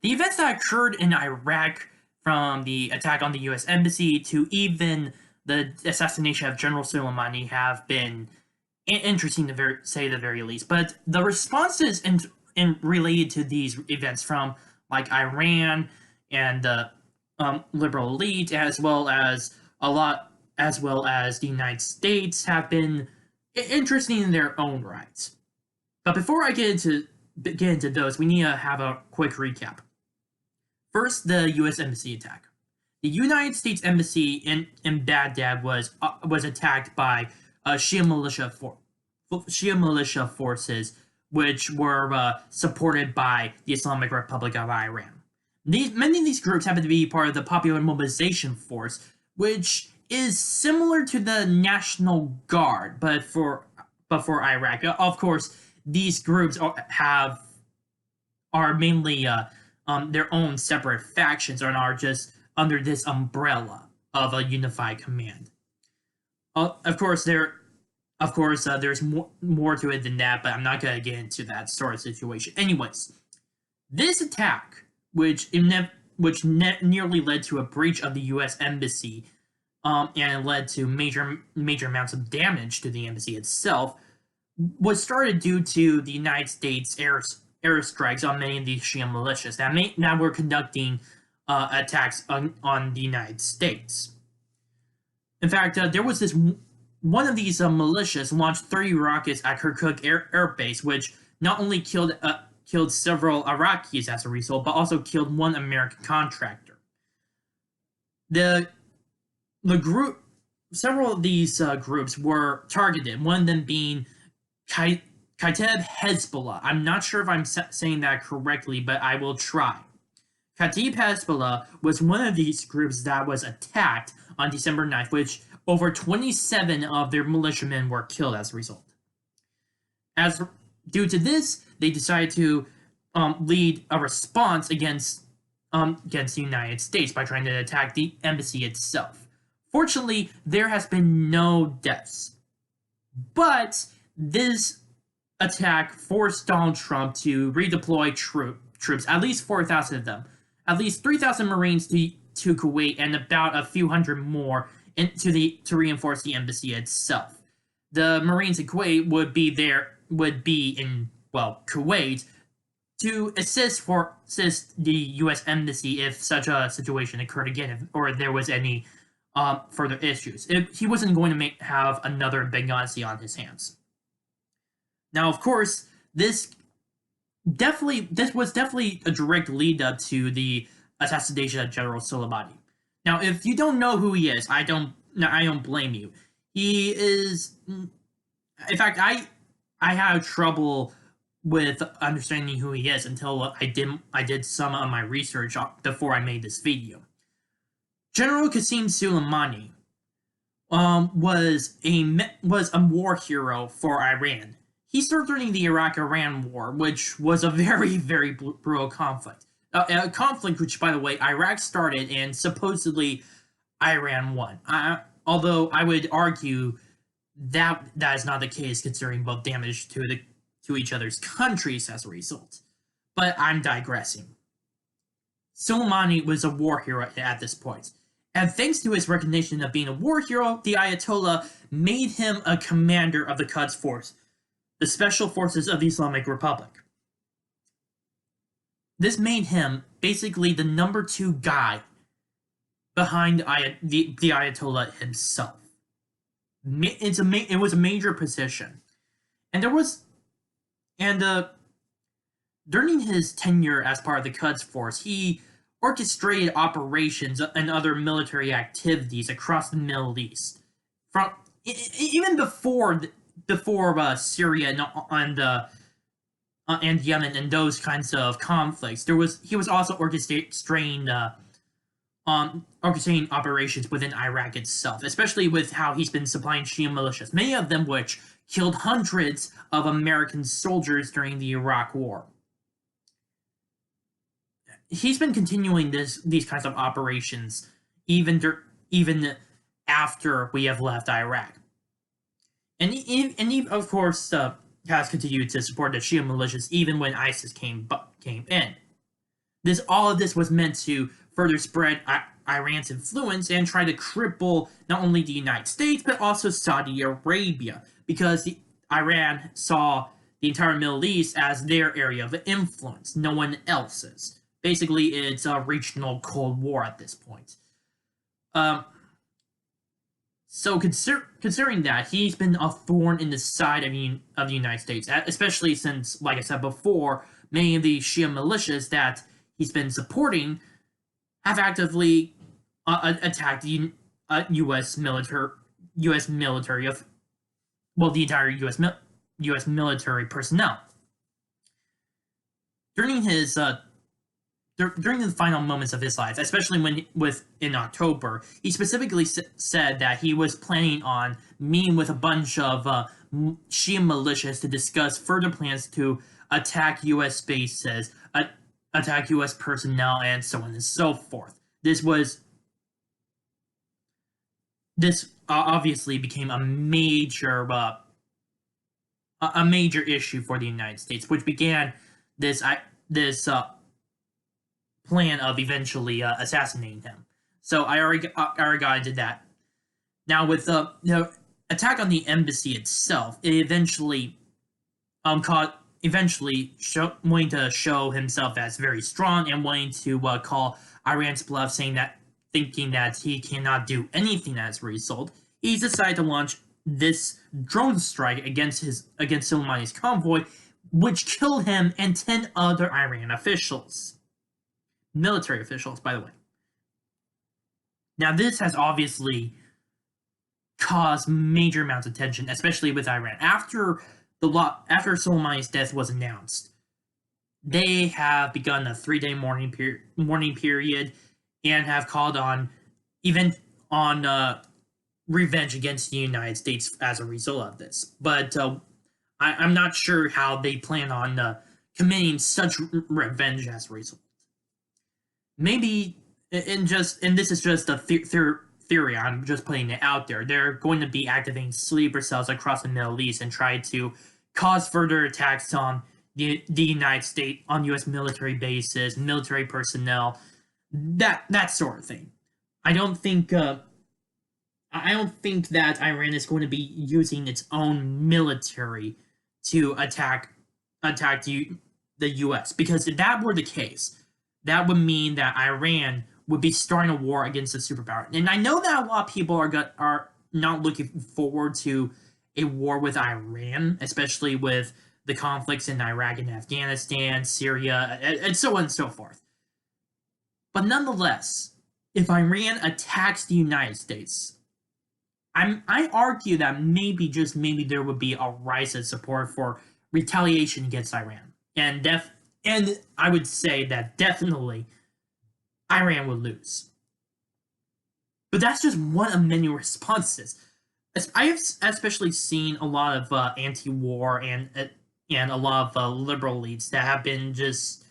The events that occurred in Iraq, from the attack on the U.S. Embassy to even the assassination of General Soleimani, have been interesting to say the very least. But the responses in related to these events from like Iran and the liberal elite, as well as the United States, have been interesting in their own rights. But before I get into those, we need to have a quick recap. First, the U.S. Embassy attack. The United States Embassy in Baghdad was attacked by Shia militia forces, which were supported by the Islamic Republic of Iran. Many of these groups happen to be part of the Popular Mobilization Force, which is similar to the National Guard, but for Iraq. Of course, these groups are mainly their own separate factions and are just under this umbrella of a unified command. Of course, there's more to it than that, but I'm not going to get into that sort of situation. Anyways, this attack, which nearly led to a breach of the U.S. Embassy, and it led to major amounts of damage to the embassy itself, was started due to the United States airstrikes on many of these Shia militias that were conducting attacks on the United States. In fact, there was this one of these militias launched 30 rockets at Kirkuk Air Base, which not only killed several Iraqis as a result, but also killed one American contractor. Several of these groups were targeted. One of them being Kataib Hezbollah. I'm not sure if I'm saying that correctly, but I will try. Kataib Hezbollah was one of these groups that was attacked on December 9th, which over 27 of their militiamen were killed as a result. Due to this, they decided to lead a response against the United States by trying to attack the embassy itself. Fortunately, there has been no deaths, but this attack forced Donald Trump to redeploy troops, at least 4,000 of them, at least 3,000 Marines to Kuwait, and about a few hundred more to reinforce the embassy itself. The Marines in Kuwait would be in Kuwait to assist the U.S. Embassy if such a situation occurred again, or there was any further issues. He wasn't going to have another Benghazi on his hands. Now, of course, this was definitely a direct lead up to the assassination of General Soleimani. Now, if you don't know who he is, I don't blame you. He is, in fact, I had trouble with understanding who he is until I did some of my research before I made this video. General Qasem Soleimani was a war hero for Iran. He served during the Iraq-Iran War, which was a very, very brutal conflict. A conflict which, by the way, Iraq started and supposedly Iran won. Although I would argue that is not the case, considering both damage to each other's countries as a result. But I'm digressing. Soleimani was a war hero at this point. And thanks to his recognition of being a war hero, the Ayatollah made him a commander of the Quds Force, the Special Forces of the Islamic Republic. This made him basically the number 2 guy behind the Ayatollah himself. It was a major position. During his tenure as part of the Quds Force, he orchestrated operations and other military activities across the Middle East. Even before Syria and Yemen and those kinds of conflicts, he was also orchestrating operations within Iraq itself, especially with how he's been supplying Shia militias, many of them which killed hundreds of American soldiers during the Iraq War. He's been continuing these kinds of operations even after we have left Iraq. And he of course, has continued to support the Shia militias even when ISIS came in. All of this was meant to further spread Iran's influence and try to cripple not only the United States but also Saudi Arabia, because Iran saw the entire Middle East as their area of influence, no one else's. Basically, it's a regional Cold War at this point. Um, so considering that, he's been a thorn in the side of the United States, especially since, like I said before, many of the Shia militias that he's been supporting have actively attacked the U.S. military of, well, the entire U.S. military personnel. During his during the final moments of his life, especially in October, he specifically said that he was planning on meeting with a bunch of Shia militias to discuss further plans to attack U.S. bases, attack U.S. personnel, and so on and so forth. This obviously became a major issue for the United States, which began this plan of eventually assassinating him. So I already got into that. Now with the attack on the embassy itself, it eventually wanting to show himself as very strong and wanting to call Iran's bluff, thinking that he cannot do anything as a result, he decided to launch this drone strike against Soleimani's convoy, which killed him and 10 other Iran officials. Military officials, by the way. Now, this has obviously caused major amounts of tension, especially with Iran. After Soleimani's death was announced, they have begun a 3-day mourning period and have called on revenge against the United States as a result of this. But I'm not sure how they plan on committing such revenge as a result. Maybe, and this is just a theory, I'm just putting it out there, they're going to be activating sleeper cells across the Middle East and try to cause further attacks on the United States, on U.S. military bases, military personnel, that sort of thing. I don't think that Iran is going to be using its own military to attack the U.S., because if that were the case, that would mean that Iran would be starting a war against a superpower. And I know that a lot of people are not looking forward to a war with Iran, especially with the conflicts in Iraq and Afghanistan, Syria, and so on and so forth. But nonetheless, if Iran attacks the United States, I argue that maybe, just maybe, there would be a rise in support for retaliation against Iran. And I would say that definitely Iran would lose. But that's just one of many responses. I have especially seen a lot of anti-war and a lot of liberal elites that have been just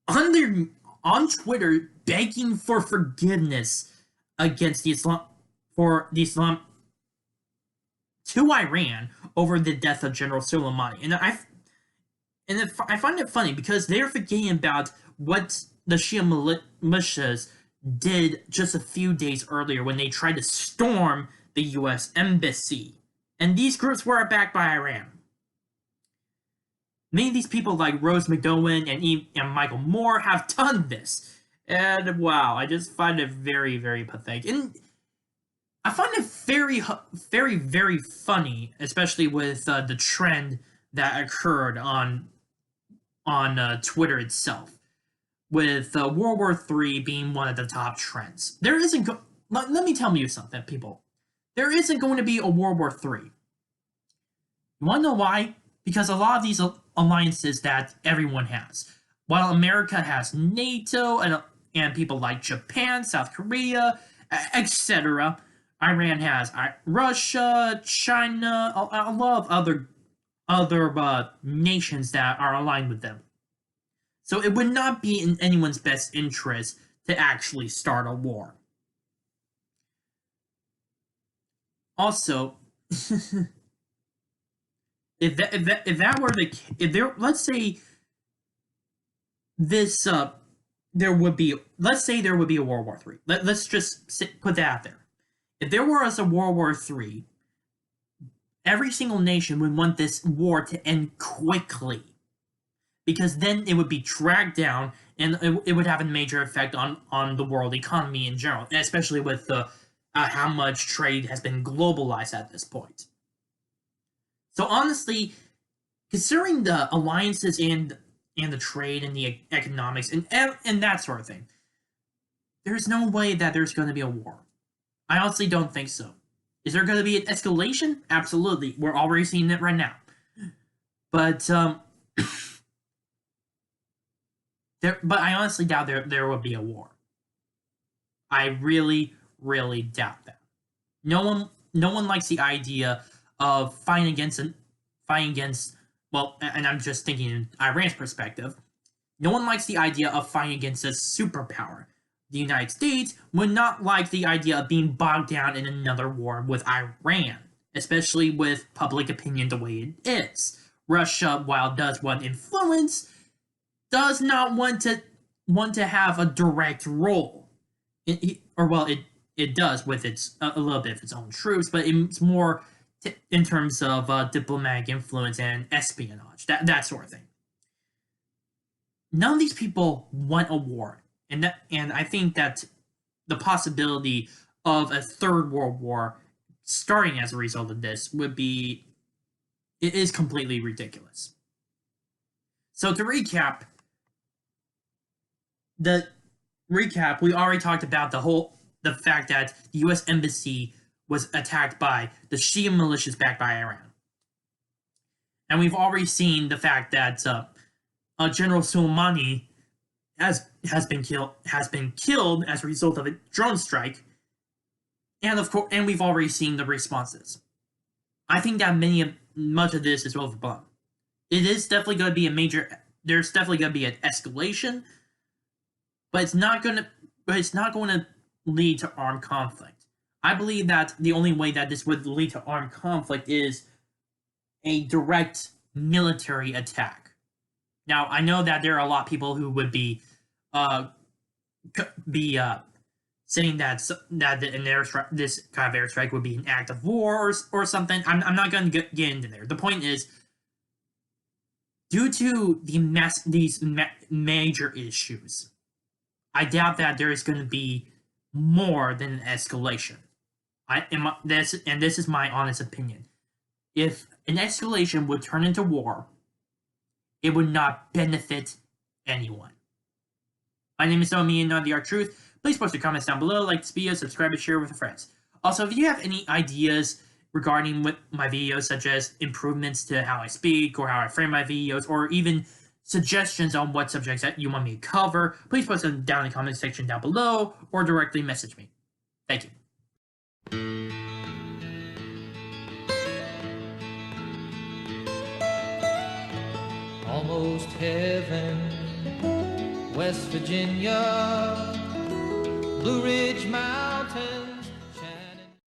on Twitter begging for forgiveness against Islam to Iran over the death of General Soleimani. And I find it funny because they're forgetting about what the Shia militias did just a few days earlier when they tried to storm the U.S. embassy. And these groups were backed by Iran. Many of these people like Rose McGowan and Michael Moore have done this. And wow, I just find it very, very pathetic. And I find it very, very, very funny, especially with the trend that occurred on Twitter itself, with World War III being one of the top trends. Let me tell you something, people. There isn't going to be a World War III. You want to know why? Because a lot of these alliances that everyone has, while America has NATO and people like Japan, South Korea, etc., Iran has Russia, China, a lot of other nations that are aligned with them. So it would not be in anyone's best interest to actually start a war. Also, let's say this there would be, let's say there would be a World War III. Let's just put that out there. If there was a World War III, every single nation would want this war to end quickly, because then it would be dragged down and it would have a major effect on the world economy in general, especially with the how much trade has been globalized at this point. So honestly, considering the alliances and the trade and the economics and that sort of thing, there's no way that there's going to be a war. I honestly don't think so. Is there going to be an escalation? Absolutely. We're already seeing it right now. But but I honestly doubt there will be a war. I really, really doubt that. No one likes the idea of fighting against. Well, and I'm just thinking in Iran's perspective. No one likes the idea of fighting against a superpower. The United States would not like the idea of being bogged down in another war with Iran, especially with public opinion the way it is. Russia, while it does want influence, does not want to have a direct role. It does with a little bit of its own troops, but it's more in terms of diplomatic influence and espionage, that sort of thing. None of these people want a war, and I think that the possibility of a third world war starting as a result of this is completely ridiculous. So to recap, we already talked about the fact that the U.S. Embassy was attacked by the Shia militias backed by Iran. And we've already seen the fact that General Soleimani has been killed as a result of a drone strike. And of course, and we've already seen the responses. I think that much of this is overblown. It is definitely going to be there's definitely going to be an escalation, but it's not going to lead to armed conflict. I believe that the only way that this would lead to armed conflict is a direct military attack. Now, I know that there are a lot of people who would be saying that this kind of airstrike would be an act of war or something. I'm not going to get into there. The point is, due to these major issues, I doubt that there is going to be more than an escalation. This is my honest opinion. If an escalation would turn into war, it would not benefit anyone. My name is Nomi and not the Art Truth. Please post your comments down below, like this video, subscribe, and share with your friends. Also, if you have any ideas regarding my videos, such as improvements to how I speak or how I frame my videos, or even suggestions on what subjects that you want me to cover, please post them down in the comment section down below or directly message me. Thank you. Almost heaven, West Virginia, Blue Ridge Mountain.